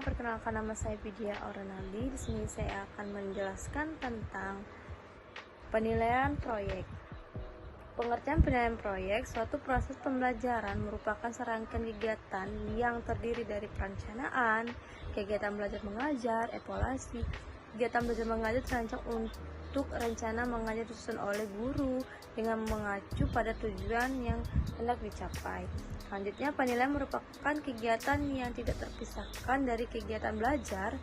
perkenalkan nama saya Vidya Aurenaldi. Di sini saya akan menjelaskan tentang penilaian proyek. Pengertian penilaian proyek, suatu proses pembelajaran merupakan serangkaian kegiatan yang terdiri dari perencanaan, kegiatan belajar mengajar, evaluasi. Kegiatan belajar mengajar terancang untuk rencana mengajar disusun oleh guru dengan mengacu pada tujuan yang hendak dicapai. Selanjutnya, penilaian merupakan kegiatan yang tidak terpisahkan dari kegiatan belajar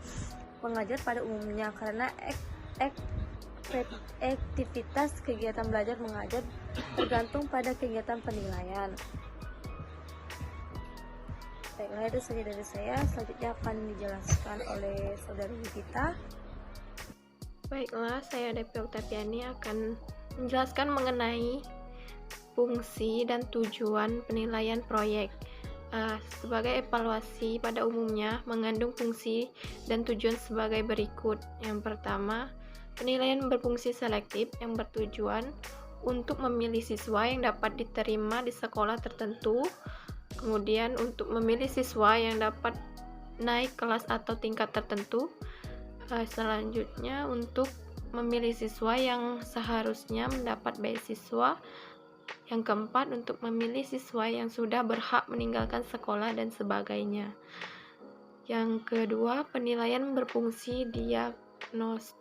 mengajar pada umumnya karena aktivitas kegiatan belajar mengajar tergantung pada kegiatan penilaian. Baiklah, itu saja dari saya. Selanjutnya akan dijelaskan oleh saudari Gita. Baiklah, saya Devi Oktaviani akan menjelaskan mengenai fungsi dan tujuan penilaian proyek. Sebagai evaluasi pada umumnya mengandung fungsi dan tujuan sebagai berikut. Yang pertama, penilaian berfungsi selektif yang bertujuan untuk memilih siswa yang dapat diterima di sekolah tertentu. Kemudian untuk memilih siswa yang dapat naik kelas atau tingkat tertentu. Selanjutnya untuk memilih siswa yang seharusnya mendapat beasiswa. Yang keempat, untuk memilih siswa yang sudah berhak meninggalkan sekolah dan sebagainya. Yang kedua, penilaian berfungsi diagnostik.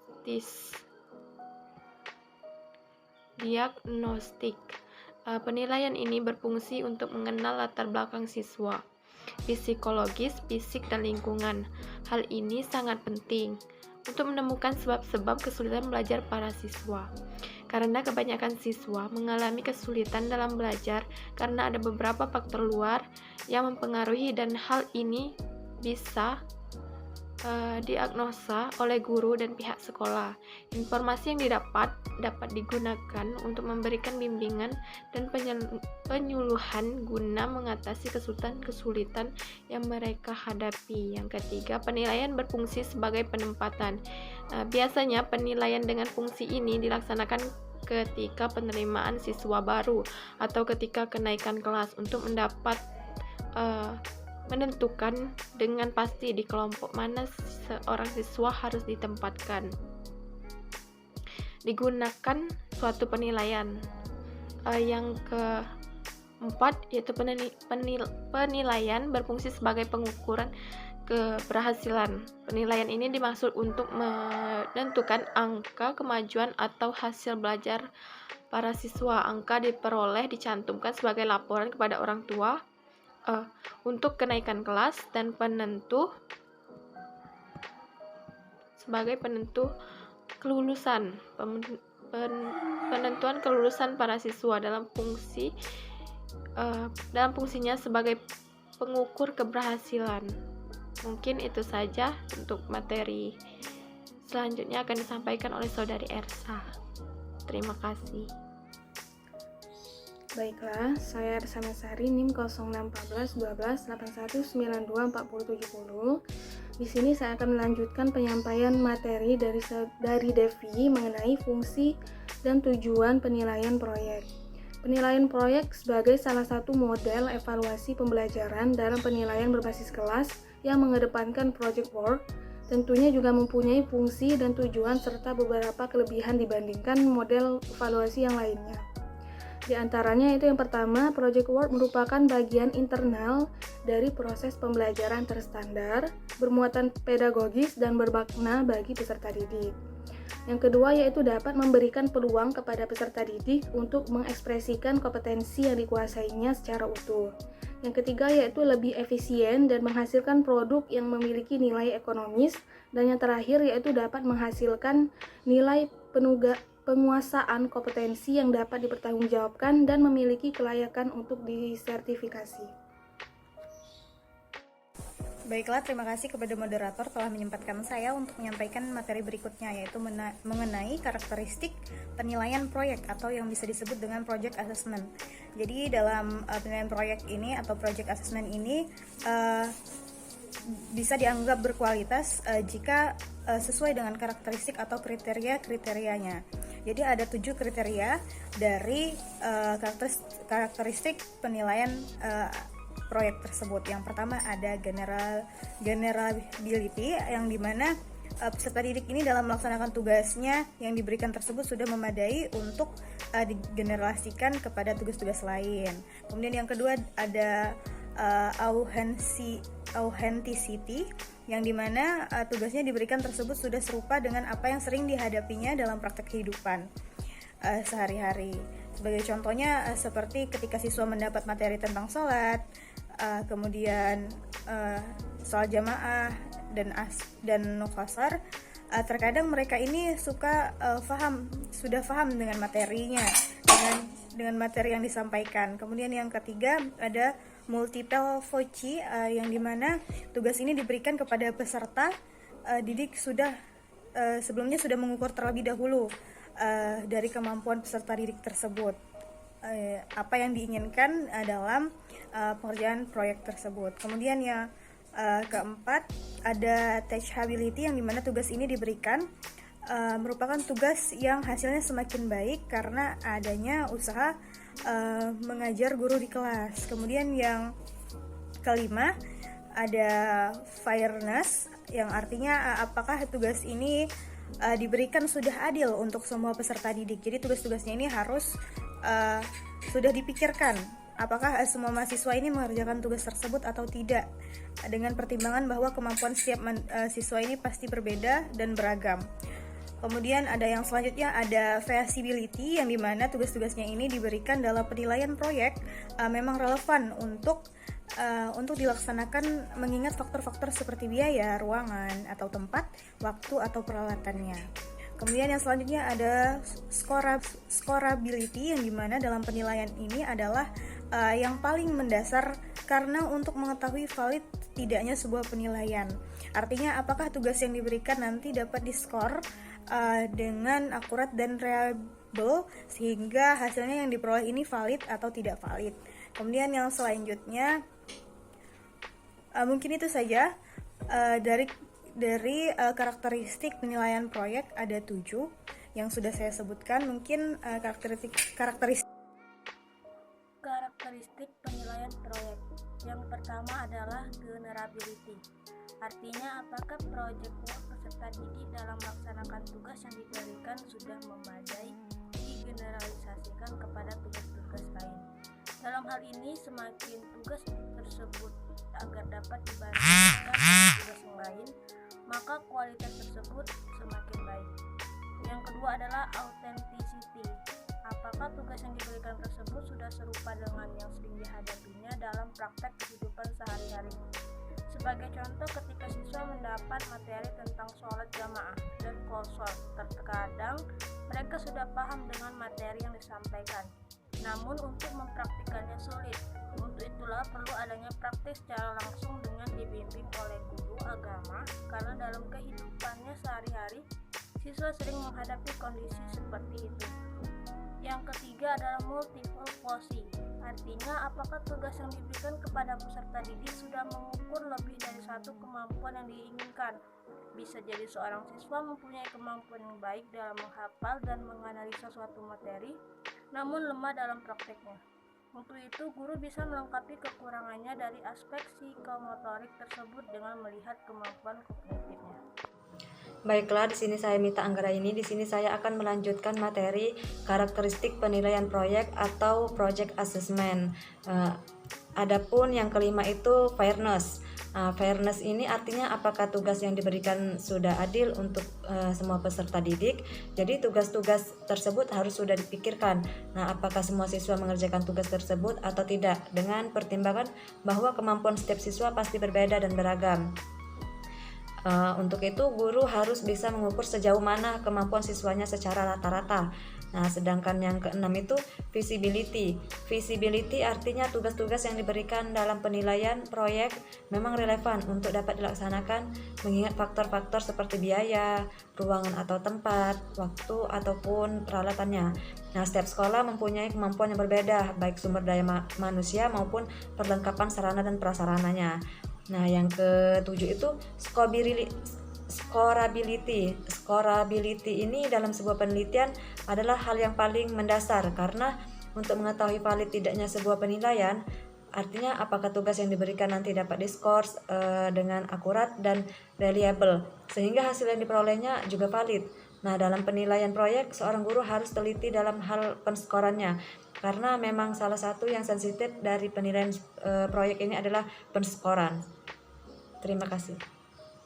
Penilaian ini berfungsi untuk mengenal latar belakang siswa, psikologis, fisik, dan lingkungan. Hal ini sangat penting untuk menemukan sebab-sebab kesulitan belajar para siswa. Karena kebanyakan siswa mengalami kesulitan dalam belajar karena ada beberapa faktor luar yang mempengaruhi, dan hal ini bisa diagnosa oleh guru dan pihak sekolah. Informasi yang dapat digunakan untuk memberikan bimbingan dan penyuluhan guna mengatasi kesulitan yang mereka hadapi. Yang ketiga, penilaian berfungsi sebagai penempatan. Biasanya penilaian dengan fungsi ini dilaksanakan ketika penerimaan siswa baru atau ketika kenaikan kelas untuk menentukan dengan pasti di kelompok mana seorang siswa harus ditempatkan. Digunakan suatu penilaian. Yang keempat yaitu penilaian berfungsi sebagai pengukuran keberhasilan. Penilaian ini dimaksud untuk menentukan angka kemajuan atau hasil belajar para siswa. Angka diperoleh dicantumkan sebagai laporan kepada orang tua untuk kenaikan kelas dan sebagai penentu kelulusan. Penentuan kelulusan para siswa dalam fungsinya sebagai pengukur keberhasilan. Mungkin itu saja untuk materi. Selanjutnya akan disampaikan oleh saudari Ersa. Terima kasih. Baiklah, saya Ersa Mesari, NIM 06141281924070. Di sini saya akan melanjutkan penyampaian materi dari Devi mengenai fungsi dan tujuan penilaian proyek. Penilaian proyek sebagai salah satu model evaluasi pembelajaran dalam penilaian berbasis kelas yang mengedepankan project work, tentunya juga mempunyai fungsi dan tujuan serta beberapa kelebihan dibandingkan model evaluasi yang lainnya. Di antaranya itu yang pertama, project work merupakan bagian internal dari proses pembelajaran terstandar, bermuatan pedagogis dan bermakna bagi peserta didik. Yang kedua yaitu dapat memberikan peluang kepada peserta didik untuk mengekspresikan kompetensi yang dikuasainya secara utuh. Yang ketiga yaitu lebih efisien dan menghasilkan produk yang memiliki nilai ekonomis. Dan yang terakhir yaitu dapat menghasilkan nilai penguasaan kompetensi yang dapat dipertanggungjawabkan dan memiliki kelayakan untuk disertifikasi. Baiklah, terima kasih kepada moderator telah menyempatkan saya untuk menyampaikan materi berikutnya, yaitu mengenai karakteristik penilaian proyek atau yang bisa disebut dengan project assessment. Jadi dalam penilaian proyek ini atau project assessment ini bisa dianggap berkualitas jika sesuai dengan karakteristik atau kriteria-kriterianya. Jadi ada 7 kriteria dari karakteristik penilaian proyek tersebut. Yang pertama ada generability, yang dimana peserta didik ini dalam melaksanakan tugasnya yang diberikan tersebut sudah memadai untuk digeneralisasikan kepada tugas-tugas lain. Kemudian yang kedua ada authenticity, yang dimana tugasnya diberikan tersebut sudah serupa dengan apa yang sering dihadapinya dalam praktek kehidupan sehari-hari. Sebagai contohnya seperti ketika siswa mendapat materi tentang sholat, kemudian sholat jamaah dan nukasar, terkadang mereka ini sudah paham dengan materinya, dengan materi yang disampaikan. Kemudian yang ketiga ada multiple voice, yang dimana tugas ini diberikan kepada peserta didik sebelumnya sudah mengukur terlebih dahulu dari kemampuan peserta didik tersebut, apa yang diinginkan dalam pengerjaan proyek tersebut. Kemudian yang keempat ada teachability, yang dimana tugas ini diberikan merupakan tugas yang hasilnya semakin baik karena adanya usaha mengajar guru di kelas. Kemudian yang kelima ada fairness, yang artinya apakah tugas ini diberikan sudah adil untuk semua peserta didik. Jadi tugas-tugasnya ini harus sudah dipikirkan apakah semua mahasiswa ini mengerjakan tugas tersebut atau tidak, dengan pertimbangan bahwa kemampuan setiap siswa ini pasti berbeda dan beragam. Kemudian ada yang selanjutnya ada feasibility, yang dimana tugas-tugasnya ini diberikan dalam penilaian proyek memang relevan untuk dilaksanakan mengingat faktor-faktor seperti biaya, ruangan atau tempat, waktu atau peralatannya. Kemudian yang selanjutnya ada scorability, yang dimana dalam penilaian ini adalah yang paling mendasar karena untuk mengetahui valid tidaknya sebuah penilaian. Artinya apakah tugas yang diberikan nanti dapat diskor dengan akurat dan reliable sehingga hasilnya yang diperoleh ini valid atau tidak valid. Kemudian yang selanjutnya mungkin itu saja dari karakteristik penilaian proyek, ada 7 yang sudah saya sebutkan. Mungkin karakteristik penilaian proyek. Yang pertama adalah generability. Artinya apakah proyek peserta didik dalam melaksanakan tugas yang diberikan sudah memadai digeneralisasikan kepada tugas-tugas lain. Dalam hal ini semakin tugas tersebut agar dapat dibandingkan dengan tugas yang lain, maka kualitas tersebut semakin baik. Yang kedua adalah authenticity. Apakah tugas yang diberikan tersebut sudah serupa dengan yang sering dihadapinya dalam praktek kehidupan sehari-hari. Sebagai contoh, ketika siswa mendapat materi tentang sholat jamaah dan qasar, terkadang mereka sudah paham dengan materi yang disampaikan. Namun untuk mempraktikannya sulit. Untuk itulah perlu adanya praktik secara langsung dengan dibimbing oleh guru agama, karena dalam kehidupannya sehari-hari siswa sering menghadapi kondisi seperti itu. Yang ketiga adalah multiple voice. Artinya apakah tugas yang diberikan kepada peserta didik sudah mengukur lebih dari satu kemampuan yang diinginkan. Bisa jadi seorang siswa mempunyai kemampuan yang baik dalam menghafal dan menganalisa suatu materi, namun lemah dalam prakteknya. Untuk itu, guru bisa melengkapi kekurangannya dari aspek psikomotorik tersebut dengan melihat kemampuan kognitifnya. Baiklah, di sini saya Mita Anggraini. Di sini saya akan melanjutkan materi karakteristik penilaian proyek atau project assessment. Adapun yang kelima itu fairness. Fairness ini artinya apakah tugas yang diberikan sudah adil untuk semua peserta didik. Jadi tugas-tugas tersebut harus sudah dipikirkan. Nah, apakah semua siswa mengerjakan tugas tersebut atau tidak, dengan pertimbangan bahwa kemampuan setiap siswa pasti berbeda dan beragam. Untuk itu guru harus bisa mengukur sejauh mana kemampuan siswanya secara rata-rata. Nah, sedangkan yang keenam itu visibility. Visibility artinya tugas-tugas yang diberikan dalam penilaian proyek memang relevan untuk dapat dilaksanakan mengingat faktor-faktor seperti biaya, ruangan atau tempat, waktu ataupun peralatannya. Nah, setiap sekolah mempunyai kemampuan yang berbeda, baik sumber daya manusia maupun perlengkapan sarana dan prasarananya. Nah, yang ketujuh itu scorability. Scorability ini dalam sebuah penelitian adalah hal yang paling mendasar, karena untuk mengetahui valid tidaknya sebuah penilaian, Artinya apakah tugas yang diberikan nanti dapat diskors dengan akurat dan reliable, sehingga hasil yang diperolehnya juga valid. Nah, dalam penilaian proyek, seorang guru harus teliti dalam hal penskorannya, karena memang salah satu yang sensitif dari penilaian proyek ini adalah penskoran. Terima kasih.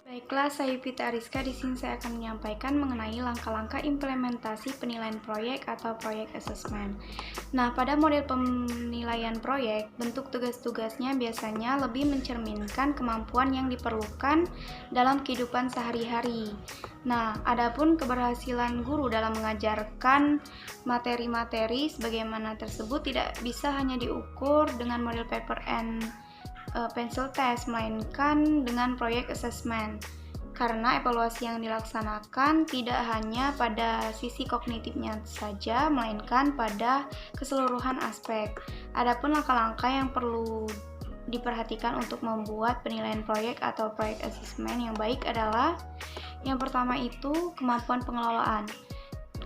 Baiklah, saya Pita Ariska. Di sini saya akan menyampaikan mengenai langkah-langkah implementasi penilaian proyek atau proyek assessment. Nah, pada model penilaian proyek, bentuk tugas-tugasnya biasanya lebih mencerminkan kemampuan yang diperlukan dalam kehidupan sehari-hari. Nah, adapun keberhasilan guru dalam mengajarkan materi-materi sebagaimana tersebut tidak bisa hanya diukur dengan model paper and pencil test, melainkan dengan proyek assessment. Karena evaluasi yang dilaksanakan tidak hanya pada sisi kognitifnya saja, melainkan pada keseluruhan aspek. Adapun langkah-langkah yang perlu diperhatikan untuk membuat penilaian proyek atau proyek assessment yang baik adalah yang pertama itu kemampuan pengelolaan.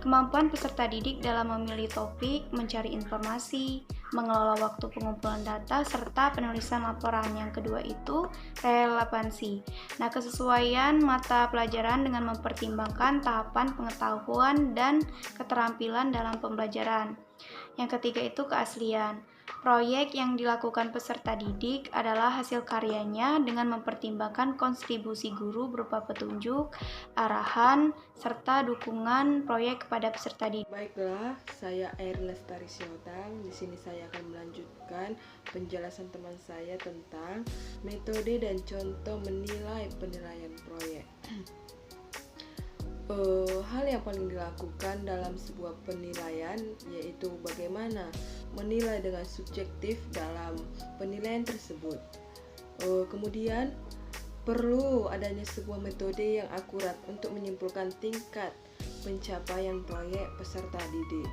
Kemampuan peserta didik dalam memilih topik, mencari informasi, mengelola waktu pengumpulan data, serta penulisan laporan. Yang kedua itu relevansi. Nah, kesesuaian mata pelajaran dengan mempertimbangkan tahapan pengetahuan dan keterampilan dalam pembelajaran. Yang ketiga itu keaslian. Proyek yang dilakukan peserta didik adalah hasil karyanya dengan mempertimbangkan kontribusi guru berupa petunjuk, arahan, serta dukungan proyek kepada peserta didik. Baiklah, saya Air Lestari Siotang. Di sini saya akan melanjutkan penjelasan teman saya tentang metode dan contoh menilai penilaian proyek. Hal yang paling dilakukan dalam sebuah penilaian yaitu bagaimana menilai dengan subjektif dalam penilaian tersebut. Kemudian perlu adanya sebuah metode yang akurat untuk menyimpulkan tingkat pencapaian proyek peserta didik.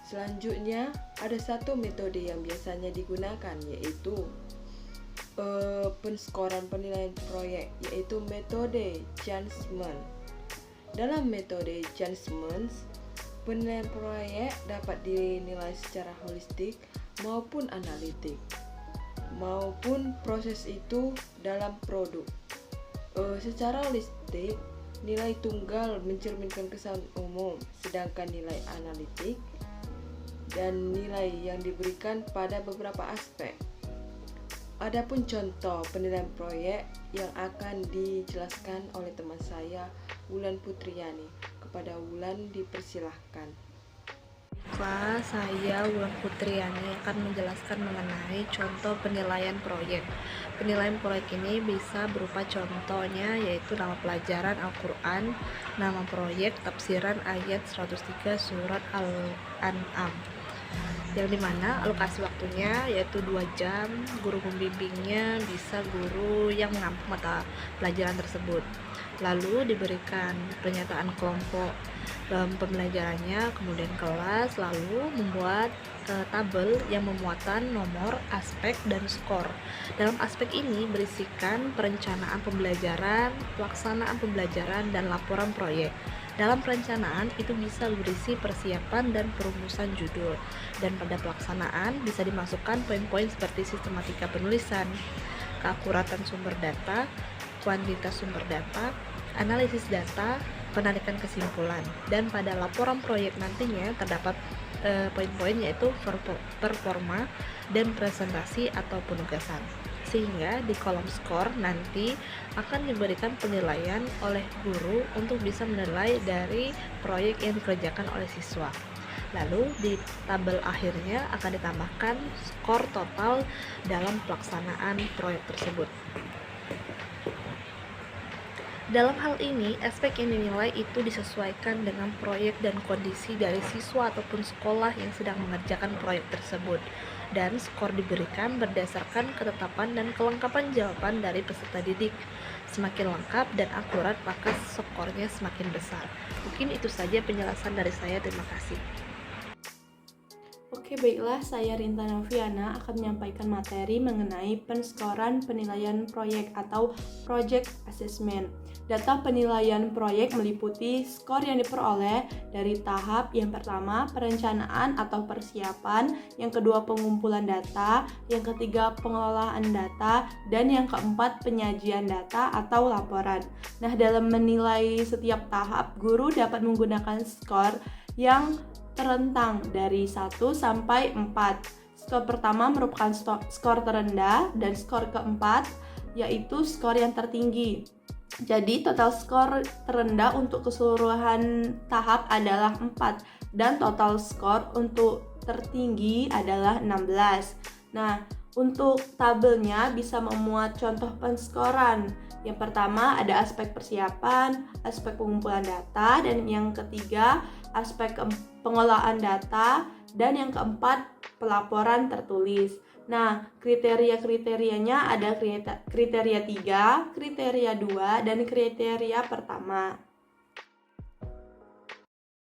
Selanjutnya ada satu metode yang biasanya digunakan yaitu penskoran penilaian proyek, yaitu metode judgment. Dalam metode judgment, penilaian proyek dapat dinilai secara holistik maupun analitik, maupun proses itu dalam produk. Secara holistik, nilai tunggal mencerminkan kesan umum, sedangkan nilai analitik dan nilai yang diberikan pada beberapa aspek. Adapun contoh penilaian proyek yang akan dijelaskan oleh teman saya, Wulan Putriani. Kepada Wulan dipersilahkan. Baiklah, saya Wulan Putriani akan menjelaskan mengenai contoh penilaian proyek. Penilaian proyek ini bisa berupa contohnya yaitu nama pelajaran Al-Quran, nama proyek tafsiran ayat 103 surat Al-An'am, yang dimana alokasi waktunya yaitu 2 jam. Guru pembimbingnya bisa guru yang mengampu mata pelajaran tersebut. Lalu diberikan pernyataan kelompok dalam pembelajarannya, kemudian kelas, lalu membuat tabel yang memuatan nomor, aspek, dan skor. Dalam aspek ini berisikan perencanaan pembelajaran, pelaksanaan pembelajaran, dan laporan proyek. Dalam perencanaan itu bisa berisi persiapan dan perumusan judul, dan pada pelaksanaan bisa dimasukkan poin-poin seperti sistematika penulisan, keakuratan sumber data, kuantitas sumber data, analisis data, penarikan kesimpulan. Dan pada laporan proyek nantinya terdapat poin-poin yaitu performa dan presentasi atau penugasan. Sehingga di kolom skor nanti akan diberikan penilaian oleh guru untuk bisa menilai dari proyek yang dikerjakan oleh siswa. Lalu di tabel akhirnya akan ditambahkan skor total dalam pelaksanaan proyek tersebut. Dalam hal ini, aspek yang dinilai itu disesuaikan dengan proyek dan kondisi dari siswa ataupun sekolah yang sedang mengerjakan proyek tersebut. Dan skor diberikan berdasarkan ketetapan dan kelengkapan jawaban dari peserta didik. Semakin lengkap dan akurat, maka skornya semakin besar. Mungkin itu saja penjelasan dari saya. Terima kasih. Oke, Oke, baiklah, saya Rinta Noviana akan menyampaikan materi mengenai penskoran penilaian proyek atau project assessment. Data penilaian proyek meliputi skor yang diperoleh dari tahap yang pertama, perencanaan atau persiapan, yang kedua, pengumpulan data, yang ketiga, pengelolaan data, dan yang keempat, penyajian data atau laporan. Nah, dalam menilai setiap tahap, guru dapat menggunakan skor yang terentang dari 1 sampai 4. Skor pertama merupakan skor terendah dan skor keempat yaitu skor yang tertinggi. Jadi total skor terendah untuk keseluruhan tahap adalah 4 dan total skor untuk tertinggi adalah 16. Nah, untuk tabelnya bisa memuat contoh penskoran. Yang pertama ada aspek persiapan, aspek pengumpulan data, dan yang ketiga aspek pengelolaan data, dan yang keempat pelaporan tertulis. Nah, kriteria-kriterianya ada kriteria 3, kriteria 2, dan kriteria pertama.